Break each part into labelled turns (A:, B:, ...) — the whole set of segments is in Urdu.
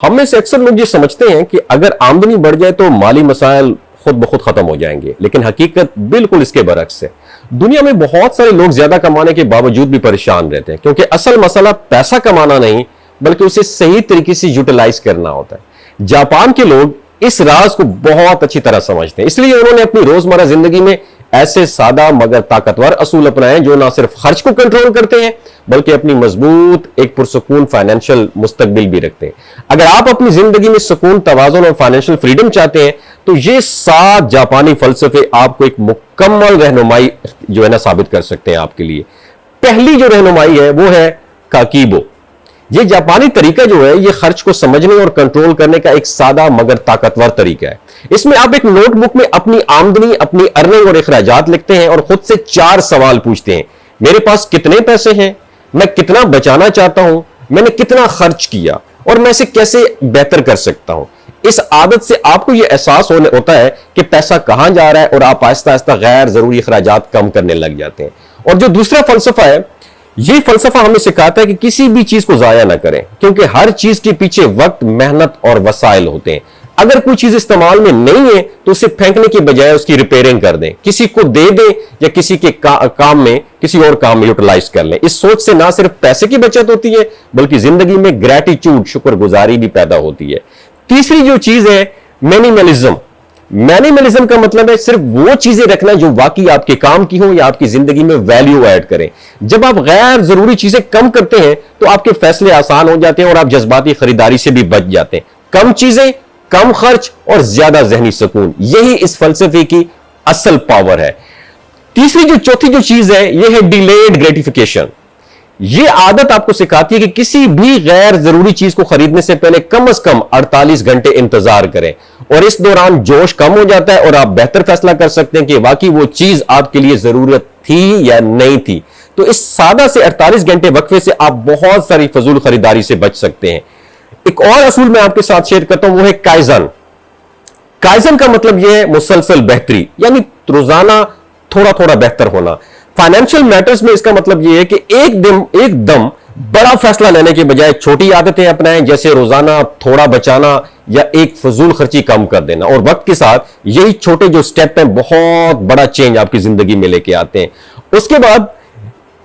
A: ہم میں سے اکثر لوگ یہ سمجھتے ہیں کہ اگر آمدنی بڑھ جائے تو مالی مسائل خود بخود ختم ہو جائیں گے، لیکن حقیقت بالکل اس کے برعکس ہے۔ دنیا میں بہت سارے لوگ زیادہ کمانے کے باوجود بھی پریشان رہتے ہیں، کیونکہ اصل مسئلہ پیسہ کمانا نہیں بلکہ اسے صحیح طریقے سے یوٹیلائز کرنا ہوتا ہے۔ جاپان کے لوگ اس راز کو بہت اچھی طرح سمجھتے ہیں، اس لیے انہوں نے اپنی روزمرہ زندگی میں ایسے سادہ مگر طاقتور اصول اپنائے جو نہ صرف خرچ کو کنٹرول کرتے ہیں بلکہ اپنی مضبوط ایک پرسکون فائنینشل مستقبل بھی رکھتے ہیں۔ اگر آپ اپنی زندگی میں سکون، توازن اور فائنینشل فریڈم چاہتے ہیں تو یہ 7 جاپانی فلسفے آپ کو ایک مکمل رہنمائی جو ہے نا ثابت کر سکتے ہیں آپ کے لیے۔ پہلی جو رہنمائی ہے وہ ہے کاکیبو۔ یہ جاپانی طریقہ جو ہے یہ خرچ کو سمجھنے اور کنٹرول کرنے کا ایک سادہ مگر طاقتور طریقہ ہے۔ اس میں آپ ایک نوٹ بک میں اپنی آمدنی، اپنی ارننگ اور اخراجات لکھتے ہیں اور خود سے 4 سوال پوچھتے ہیں۔ میرے پاس کتنے پیسے ہیں؟ میں کتنا بچانا چاہتا ہوں؟ میں نے کتنا خرچ کیا اور میں اسے کیسے بہتر کر سکتا ہوں؟ اس عادت سے آپ کو یہ احساس ہوتا ہے کہ پیسہ کہاں جا رہا ہے اور آپ آہستہ آہستہ غیر ضروری اخراجات کم کرنے لگ جاتے ہیں۔ اور جو دوسرا فلسفہ ہے، یہ فلسفہ ہمیں سکھاتا ہے کہ کسی بھی چیز کو ضائع نہ کریں، کیونکہ ہر چیز کے پیچھے وقت، محنت اور وسائل ہوتے ہیں۔ اگر کوئی چیز استعمال میں نہیں ہے تو اسے پھینکنے کی بجائے اس کی ریپیئرنگ کر دیں، کسی کو دے دیں یا کسی کے کام میں، کسی اور کام میں یوٹیلائز کر لیں۔ اس سوچ سے نہ صرف پیسے کی بچت ہوتی ہے بلکہ زندگی میں گریٹیچیوڈ، شکر گزاری بھی پیدا ہوتی ہے۔ تیسری جو چیز ہے مینیملزم۔ مینیملزم کا مطلب ہے صرف وہ چیزیں رکھنا جو واقعی آپ کے کام کی ہوں یا آپ کی زندگی میں ویلیو ایڈ کریں۔ جب آپ غیر ضروری چیزیں کم کرتے ہیں تو آپ کے فیصلے آسان ہو جاتے ہیں اور آپ جذباتی خریداری سے بھی بچ جاتے ہیں۔ کم چیزیں، کم خرچ اور زیادہ ذہنی سکون، یہی اس فلسفے کی اصل پاور ہے۔ چوتھی جو چیز ہے یہ ہے ڈیلیڈ گریٹیفیکیشن۔ یہ عادت آپ کو سکھاتی ہے کہ کسی بھی غیر ضروری چیز کو خریدنے سے پہلے کم از کم 48 گھنٹے انتظار کریں، اور اس دوران جوش کم ہو جاتا ہے اور آپ بہتر فیصلہ کر سکتے ہیں کہ واقعی وہ چیز آپ کے لیے ضرورت تھی یا نہیں تھی۔ تو اس سادہ سے 48 گھنٹے وقفے سے آپ بہت ساری فضول خریداری سے بچ سکتے ہیں۔ ایک اور اصول میں آپ کے ساتھ شیئر کرتا ہوں، وہ ہے کائزن۔ کائزن کا مطلب یہ ہے مسلسل بہتری، یعنی روزانہ تھوڑا تھوڑا بہتر ہونا۔ فائنینشل میٹرز میں اس کا مطلب یہ ہے کہ ایک دم بڑا فیصلہ لینے کے بجائے چھوٹی عادتیں اپنائیں، جیسے روزانہ تھوڑا بچانا یا ایک فضول خرچی کم کر دینا، اور وقت کے ساتھ یہی چھوٹے جو سٹیپ ہیں بہت بڑا چینج آپ کی زندگی میں لے کے آتے ہیں۔ اس کے بعد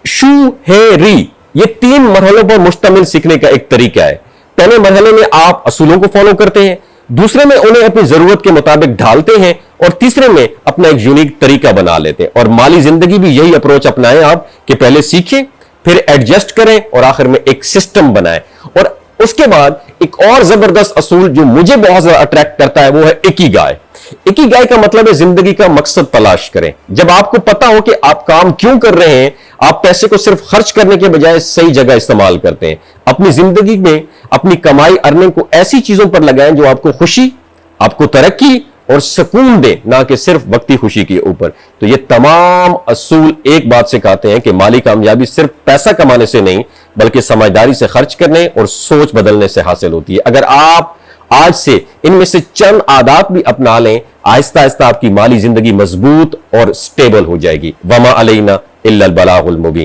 A: شو ہے ری، یہ 3 مرحلوں پر مشتمل سیکھنے کا ایک طریقہ ہے۔ پہلے مرحلے میں آپ اصولوں کو فالو کرتے ہیں، دوسرے میں انہیں اپنی ضرورت کے مطابق ڈھالتے ہیں، اور تیسرے میں اپنا ایک یونیک طریقہ بنا لیتے ہیں۔ اور مالی زندگی بھی یہی اپروچ اپنائیں آپ کہ پہلے سیکھیں، پھر ایڈجسٹ کریں اور آخر میں ایک سسٹم بنائیں۔ اور اس کے بعد ایک اور زبردست اصول جو مجھے بہت زیادہ اٹریکٹ کرتا ہے وہ ہے اکیگائی۔ اکیگائی کا مطلب ہے زندگی کا مقصد تلاش کریں۔ جب آپ کو پتا ہو کہ آپ کام کیوں کر رہے ہیں، آپ پیسے کو صرف خرچ کرنے کے بجائے صحیح جگہ استعمال کرتے ہیں۔ اپنی زندگی میں اپنی کمائی، ارننگ کو ایسی چیزوں پر لگائیں جو آپ کو خوشی، آپ کو ترقی اور سکون دے، نہ کہ صرف وقتی خوشی کے اوپر۔ تو یہ تمام اصول ایک بات سکھاتے ہیں کہ مالی کامیابی صرف پیسہ کمانے سے نہیں بلکہ سمجھداری سے خرچ کرنے اور سوچ بدلنے سے حاصل ہوتی ہے۔ اگر آپ آج سے ان میں سے چند عادات بھی اپنا لیں، آہستہ آہستہ آپ کی مالی زندگی مضبوط اور سٹیبل ہو جائے گی۔ وما علینا الا البلاغ المبین۔